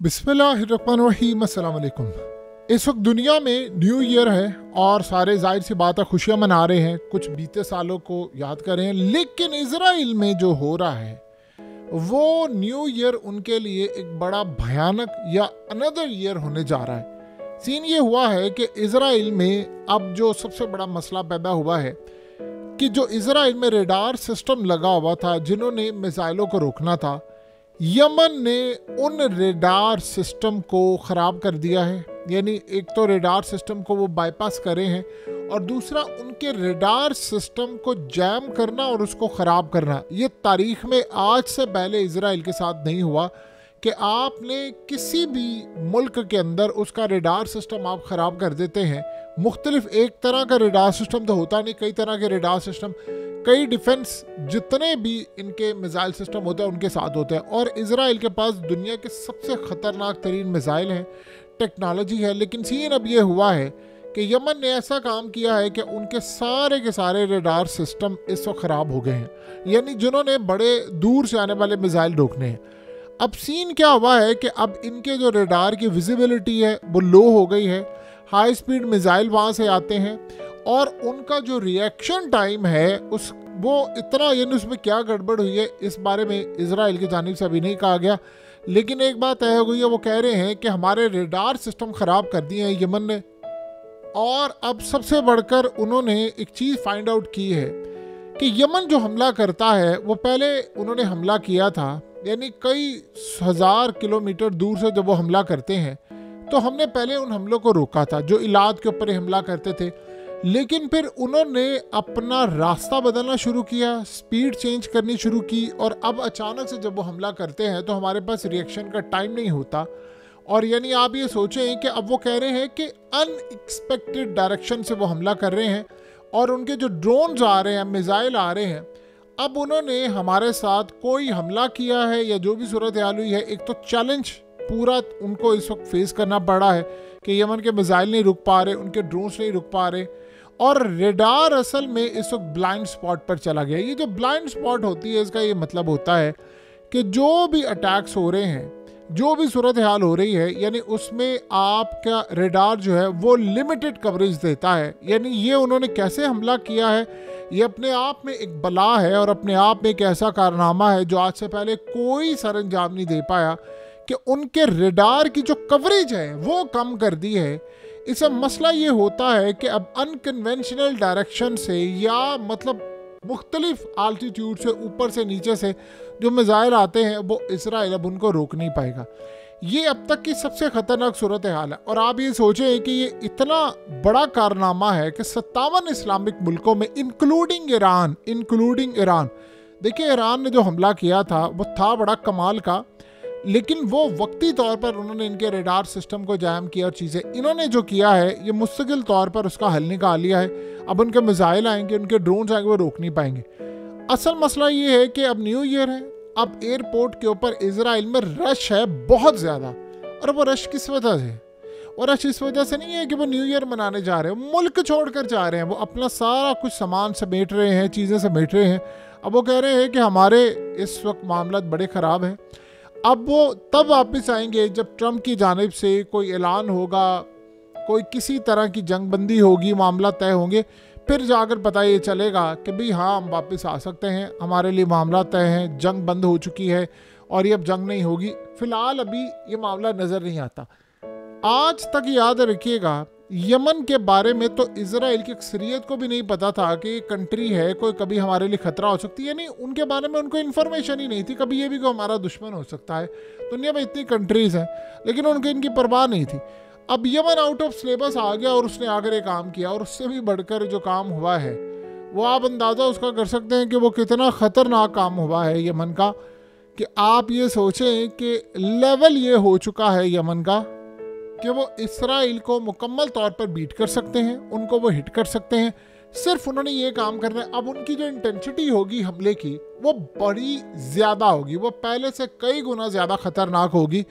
बिस्मिल्लाहिर्रहमानिर्रहीम, अस्सलाम वालेकुम। इस वक्त दुनिया में न्यू ईयर है और सारे जाहिर सी बात है खुशियां मना रहे हैं, कुछ बीते सालों को याद कर रहे हैं। लेकिन इजराइल में जो हो रहा है वो न्यू ईयर उनके लिए एक बड़ा भयानक या अनदर ईयर होने जा रहा है। सीन ये हुआ है कि इजराइल में अब जो सबसे बड़ा मसला पैदा हुआ है कि जो इजराइल में रेडार सिस्टम लगा हुआ था जिन्होंने मिसाइलों को रोकना था, यमन ने उन रेडार सिस्टम को ख़राब कर दिया है। यानी एक तो रेडार सिस्टम को वो बाईपास करे हैं और दूसरा उनके रेडार सिस्टम को जैम करना और उसको ख़राब करना। ये तारीख़ में आज से पहले इजराइल के साथ नहीं हुआ कि आपने किसी भी मुल्क के अंदर उसका रेडार सिस्टम आप ख़राब कर देते हैं। मुख्तलिफ एक तरह का रेडार सिस्टम तो होता नहीं, कई तरह के रेडार सिस्टम, कई डिफेंस जितने भी इनके मिसाइल सिस्टम होते हैं उनके साथ होते हैं। और इजराइल के पास दुनिया के सबसे ख़तरनाक तरीन मिसाइल हैं, टेक्नोलॉजी है। लेकिन सीन अब ये हुआ है कि यमन ने ऐसा काम किया है कि उनके सारे के सारे रेडार सिस्टम इस वक्त ख़राब हो गए हैं, यानी जिन्होंने बड़े दूर से आने वाले मिसाइल रोकने हैं। अब सीन क्या हुआ है कि अब इनके जो रेडार की विजिबिलिटी है वो लो हो गई है, हाई स्पीड मिसाइल वहाँ से आते हैं और उनका जो रिएक्शन टाइम है वो इतना, यानी उसमें क्या गड़बड़ हुई है इस बारे में इजराइल की जानिब से अभी नहीं कहा गया। लेकिन एक बात तय हो गई है, वो कह रहे हैं कि हमारे रेडार सिस्टम ख़राब कर दिए हैं यमन ने। और अब सबसे बढ़कर उन्होंने एक चीज़ फाइंड आउट की है कि यमन जो हमला करता है वो पहले उन्होंने हमला किया था, यानी कई हज़ार किलोमीटर दूर से जब वो हमला करते हैं तो हमने पहले उन हमलों को रोका था जो इलाद के ऊपर हमला करते थे। लेकिन फिर उन्होंने अपना रास्ता बदलना शुरू किया, स्पीड चेंज करनी शुरू की और अब अचानक से जब वो हमला करते हैं तो हमारे पास रिएक्शन का टाइम नहीं होता। और यानी आप ये सोचें कि अब वो कह रहे हैं कि अनएक्सपेक्टेड डायरेक्शन से वो हमला कर रहे हैं और उनके जो ड्रोन्स आ रहे हैं, मिसाइल आ रहे हैं। अब उन्होंने हमारे साथ कोई हमला किया है या जो भी सूरत हाल हुई है, एक तो चैलेंज पूरा उनको इस वक्त फेस करना पड़ा है कि यमन के मिसाइल नहीं रुक पा रहे, उनके ड्रोन्स नहीं रुक पा रहे और रेडार असल में इस वक्त ब्लाइंड स्पॉट पर चला गया। ये जो ब्लाइंड स्पॉट होती है इसका ये मतलब होता है कि जो भी अटैक्स हो रहे हैं, जो भी सूरत हाल हो रही है, यानी उसमें आपका रेडार जो है वो लिमिटेड कवरेज देता है। यानी ये उन्होंने कैसे हमला किया है ये अपने आप में एक बला है और अपने आप में एक ऐसा कारनामा है जो आज से पहले कोई सर अंजाम नहीं दे पाया कि उनके रेडार की जो कवरेज है वो कम कर दी है। इससे मसला ये होता है कि अब अनकन्वेंशनल डायरेक्शन से या मतलब मुख्तलिफ आल्टीट्यूड से, ऊपर से नीचे से जो मिसाइल आते हैं वो इसराइल अब उनको रोक नहीं पाएगा। ये अब तक की सबसे ख़तरनाक सूरत हाल है। और आप ये सोचें कि ये इतना बड़ा कारनामा है कि 57 इस्लामिक मुल्कों में इंक्लूडिंग ईरान, देखिए ईरान ने जो हमला किया था वो था बड़ा कमाल का, लेकिन वो वक्ती तौर पर उन्होंने इनके रेडार सिस्टम को जैम किया और चीज़ें इन्होंने जो किया है ये मुस्तकिल तौर पर उसका हल निकाल लिया है। अब उनके मिसाइल आएंगे, उनके ड्रोन्स आएंगे, वो रोक नहीं पाएंगे। असल मसला ये है कि अब न्यू ईयर है, अब एयरपोर्ट के ऊपर इजराइल में रश है बहुत ज़्यादा। और वो रश किस वजह से? और रश इस वजह से नहीं है कि वो न्यू ईयर मनाने जा रहे हैं, मुल्क छोड़ कर जा रहे हैं, वो अपना सारा कुछ सामान समेट रहे हैं, चीज़ें समेट रहे हैं। अब वो कह रहे हैं कि हमारे इस वक्त मामला बड़े ख़राब हैं। अब वो तब वापस आएंगे जब ट्रंप की जानिब से कोई ऐलान होगा, कोई किसी तरह की जंगबंदी होगी, मामला तय होंगे, फिर जाकर पता ये चलेगा कि भाई हाँ हम वापस आ सकते हैं, हमारे लिए मामला तय है, जंग बंद हो चुकी है और ये अब जंग नहीं होगी। फ़िलहाल अभी ये मामला नज़र नहीं आता। आज तक याद रखिएगा यमन के बारे में तो इजराइल की अक्सरियत को भी नहीं पता था कि ये कंट्री है, कोई कभी हमारे लिए ख़तरा हो सकती है। यानी उनके बारे में उनको इन्फॉर्मेशन ही नहीं थी कभी ये भी कोई हमारा दुश्मन हो सकता है। दुनिया में इतनी कंट्रीज़ हैं लेकिन उनको इनकी परवाह नहीं थी। अब यमन आउट ऑफ सिलेबस आ गया और उसने आकर एक काम किया और उससे भी बढ़कर जो काम हुआ है वो आप अंदाज़ा उसका कर सकते हैं कि वो कितना ख़तरनाक काम हुआ है यमन का। कि आप ये सोचें कि लेवल ये हो चुका है यमन का कि वो इसराइल को मुकम्मल तौर पर बीट कर सकते हैं, उनको वो हिट कर सकते हैं। सिर्फ उन्होंने ये काम करना है। अब उनकी जो इंटेंसिटी होगी हमले की वो बड़ी ज़्यादा होगी, वो पहले से कई गुना ज़्यादा ख़तरनाक होगी।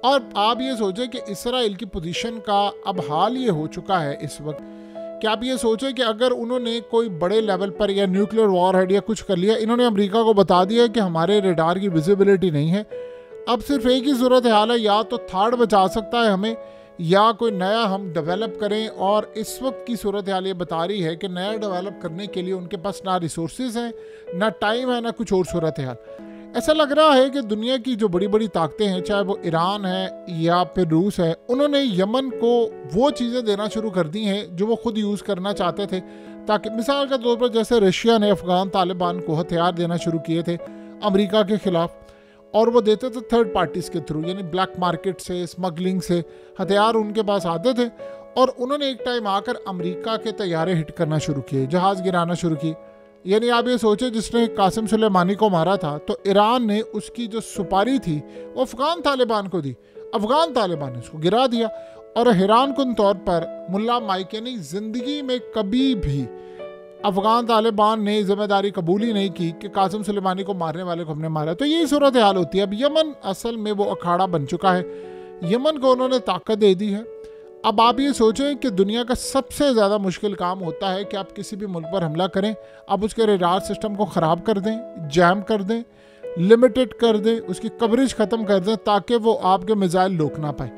और आप ये सोचें कि इसराइल की पोजीशन का अब हाल ये हो चुका है इस वक्त कि आप ये सोचें कि अगर उन्होंने कोई बड़े लेवल पर या न्यूक्लियर वॉर हेड या कुछ कर लिया, इन्होंने अमेरिका को बता दिया कि हमारे रेडार की विजिबिलिटी नहीं है, अब सिर्फ एक ही सूरत हाल है, या तो थार्ड बचा सकता है हमें, या कोई नया हम डेवलप करें। और इस वक्त की सूरत हाल ये बता रही है कि नया डेवलप करने के लिए उनके पास ना रिसोर्सेज हैं, ना टाइम है, ना कुछ और सूरत हाल। ऐसा लग रहा है कि दुनिया की जो बड़ी बड़ी ताकतें हैं, चाहे वो ईरान है या फिर रूस है, उन्होंने यमन को वो चीज़ें देना शुरू कर दी हैं जो वो खुद यूज़ करना चाहते थे। ताकि मिसाल के तौर पर जैसे रशिया ने अफ़गान तालिबान को हथियार देना शुरू किए थे अमेरिका के ख़िलाफ़, और वो देते थे थर्ड पार्टीज़ के थ्रू, यानी ब्लैक मार्केट से, स्मगलिंग से हथियार उनके पास आते थे। और उन्होंने एक टाइम आकर अमेरिका के तैयारे हिट करना शुरू किए, जहाज़ गिराना शुरू किए। यानी आप ये सोचे, जिसने कासिम सुलेमानी को मारा था तो ईरान ने उसकी जो सुपारी थी वो अफ़गान तालिबान को दी, अफ़गान तालिबान ने उसको गिरा दिया। और हैरान कुन तौर पर मुल्ला माइकेनी ज़िंदगी में कभी भी अफ़गान तालिबान ने जिम्मेदारी कबूल ही नहीं की कि कासिम सुलेमानी को मारने वाले को हमने मारा। तो यही सूरत हाल होती है। अब यमन असल में वो अखाड़ा बन चुका है, यमन को उन्होंने ताकत दे दी है। अब आप ये सोचें कि दुनिया का सबसे ज़्यादा मुश्किल काम होता है कि आप किसी भी मुल्क पर हमला करें, आप उसके रडार सिस्टम को ख़राब कर दें, जैम कर दें, लिमिटेड कर दें, उसकी कवरेज ख़त्म कर दें ताकि वो आपके मिसाइल रोक ना पाए।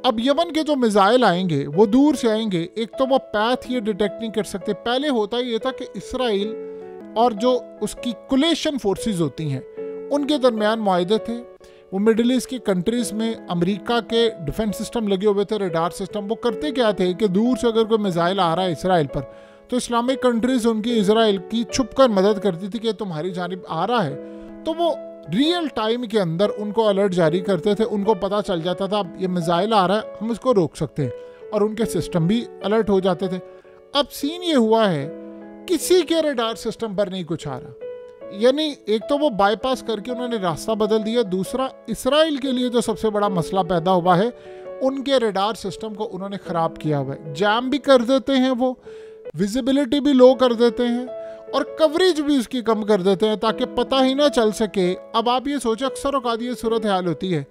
अब यमन के जो मिसाइल आएंगे वो दूर से आएंगे, एक तो वो पैथ ये डिटेक्ट नहीं कर सकते। पहले होता ये था कि इसराइल और जो उसकी कोलेशन फोर्सेस होती हैं उनके दरमियान मुआहदे थे। वो मिडिल ईस्ट की कंट्रीज़ में अमेरिका के डिफेंस सिस्टम लगे हुए थे, रडार सिस्टम। वो करते क्या थे कि दूर से अगर कोई मिसाइल आ रहा है इसराइल पर, तो इस्लामिक कंट्रीज़ उनकी इसराइल की छुप कर मदद करती थी कि तुम्हारी जानिब आ रहा है। तो वो रियल टाइम के अंदर उनको अलर्ट जारी करते थे, उनको पता चल जाता था अब ये मिसाइल आ रहा है, हम इसको रोक सकते हैं, और उनके सिस्टम भी अलर्ट हो जाते थे। अब सीन ये हुआ है किसी के रडार सिस्टम पर नहीं कुछ आ रहा, यानी एक तो वो बाईपास करके उन्होंने रास्ता बदल दिया, दूसरा इसराइल के लिए जो सबसे बड़ा मसला पैदा हुआ है उनके रडार सिस्टम को उन्होंने ख़राब किया हुआ है। जैम भी कर देते हैं, वो विजिबिलिटी भी लो कर देते हैं और कवरेज भी उसकी कम कर देते हैं ताकि पता ही ना चल सके। अब आप ये सोचें, अक्सर औकात ये सूरत हाल होती है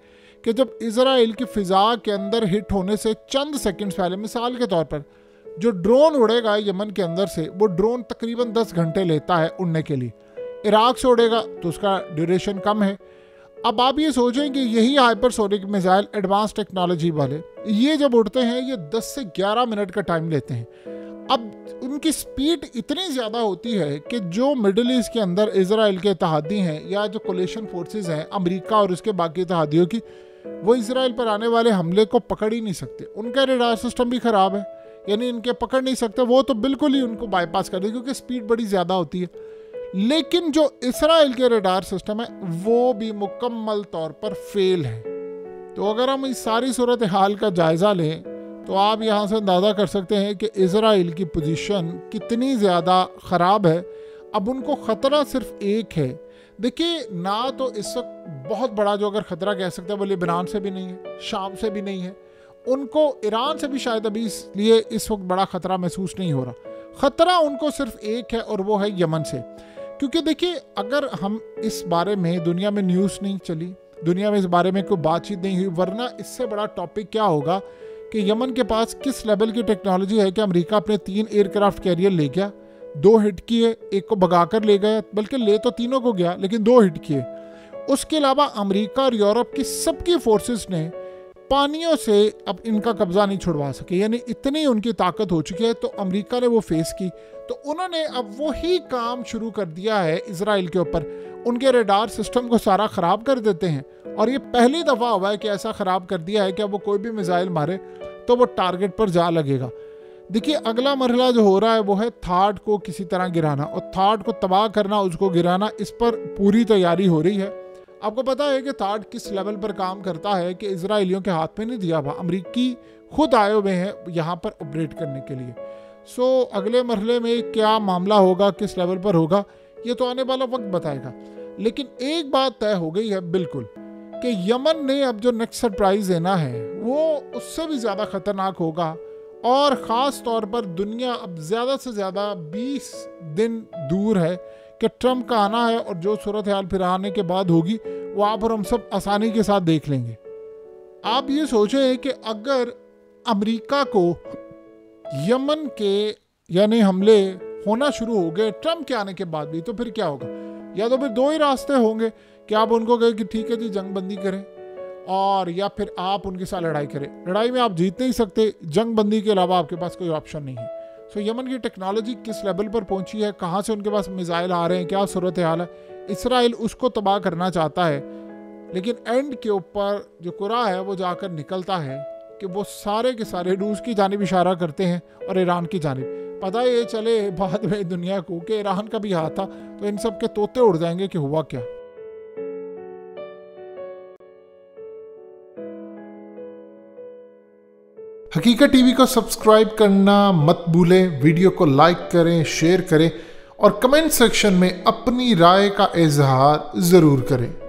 कि जब इसराइल की फ़िज़ा के अंदर हिट होने से चंद सेकंड्स पहले, मिसाल के तौर पर जो ड्रोन उड़ेगा यमन के अंदर से, वो ड्रोन तकरीबन 10 घंटे लेता है उड़ने के लिए। इराक से उड़ेगा तो उसका ड्यूरेशन कम है। अब आप ये सोचें कि यही हाइपरसोनिक मिसाइल एडवांस टेक्नोलॉजी वाले ये जब उड़ते हैं ये 10 से 11 मिनट का टाइम लेते हैं। अब उनकी स्पीड इतनी ज़्यादा होती है कि जो मिडिल ईस्ट के अंदर इजराइल के इत्तेहादी हैं या जो कोलेशन फोर्सेस हैं अमेरिका और उसके बाकी इत्तेहादियों की, वो इजराइल पर आने वाले हमले को पकड़ ही नहीं सकते। उनका रडार सिस्टम भी ख़राब है, यानी इनके पकड़ नहीं सकते, वो तो बिल्कुल ही उनको बाईपास कर दे क्योंकि स्पीड बड़ी ज़्यादा होती है। लेकिन जो इसराइल के रडार सिस्टम है वो भी मुकम्मल तौर पर फेल है। तो अगर हम इस सारी सूरत हाल का जायज़ा लें तो आप यहाँ से अंदाज़ा कर सकते हैं कि इसराइल की पोजीशन कितनी ज़्यादा ख़राब है। अब उनको ख़तरा सिर्फ एक है। देखिए, ना तो इस वक्त बहुत बड़ा जो अगर ख़तरा कह सकते हैं वो लेबनान से भी नहीं है, शाम से भी नहीं है, उनको ईरान से भी शायद अभी इसलिए इस वक्त बड़ा ख़तरा महसूस नहीं हो रहा। ख़तरा उनको सिर्फ एक है और वो है यमन से। क्योंकि देखिए, अगर हम इस बारे में दुनिया में न्यूज़ नहीं चली, दुनिया में इस बारे में कोई बातचीत नहीं हुई, वरना इससे बड़ा टॉपिक क्या होगा कि यमन के पास किस लेवल की टेक्नोलॉजी है कि अमेरिका अपने 3 एयरक्राफ्ट कैरियर ले गया, 2 हिट किए, एक को भगाकर ले गया, बल्कि ले तो तीनों को गया लेकिन 2 हिट किए। उसके अलावा अमेरिका और यूरोप की सबकी फोर्सेस ने पानियों से अब इनका कब्जा नहीं छुड़वा सके, यानी इतनी उनकी ताकत हो चुकी है। तो अमेरिका ने वो फेस की, तो उन्होंने अब वही काम शुरू कर दिया है इसराइल के ऊपर। उनके रडार सिस्टम को सारा ख़राब कर देते हैं, और ये पहली दफ़ा हुआ है कि ऐसा ख़राब कर दिया है कि अब वो कोई भी मिसाइल मारे तो वो टारगेट पर जा लगेगा। देखिए, अगला मरहला जो हो रहा है वो है थाड को किसी तरह गिराना, और थाड को तबाह करना, उसको गिराना, इस पर पूरी तैयारी हो रही है। आपको पता है कि थाड किस लेवल पर काम करता है कि इजराइलियों के हाथ में नहीं दिया हुआ, अमरीकी खुद आए हुए हैं यहाँ पर ऑपरेट करने के लिए। सो अगले मरहले में क्या मामला होगा, किस लेवल पर होगा, ये तो आने वाला वक्त बताएगा। लेकिन एक बात तय हो गई है बिल्कुल कि यमन ने अब जो नेक्स्ट सरप्राइज देना है वो उससे भी ज़्यादा ख़तरनाक होगा। और ख़ास तौर पर दुनिया अब ज़्यादा से ज़्यादा 20 दिन दूर है कि ट्रंप का आना है, और जो सूरत हाल फिर आने के बाद होगी वो आप और हम सब आसानी के साथ देख लेंगे। आप ये सोचें कि अगर अमेरिका को यमन के यानी हमले होना शुरू हो गए ट्रंप के आने के बाद भी, तो फिर क्या होगा? या तो फिर 2 ही रास्ते होंगे कि आप उनको कहें कि ठीक है जी जंग बंदी करें, और या फिर आप उनके साथ लड़ाई करें। लड़ाई में आप जीत नहीं सकते, जंग बंदी के अलावा आपके पास कोई ऑप्शन नहीं है। सो यमन की टेक्नोलॉजी किस लेवल पर पहुंची है, कहाँ से उनके पास मिसाइल आ रहे हैं, क्या सूरत हाल है, इसराइल उसको तबाह करना चाहता है। लेकिन एंड के ऊपर जो कुरा है वो जाकर निकलता है कि वो सारे के सारे रूस की जानिब इशारा करते हैं और ईरान की जानिब। पता ये चले बाद में दुनिया को कि ईरान का भी हाथ था, तो इन सब के तोते उड़ जाएंगे कि हुआ क्या। हकीकत टीवी को सब्सक्राइब करना मत भूलें, वीडियो को लाइक करें, शेयर करें और कमेंट सेक्शन में अपनी राय का इजहार ज़रूर करें।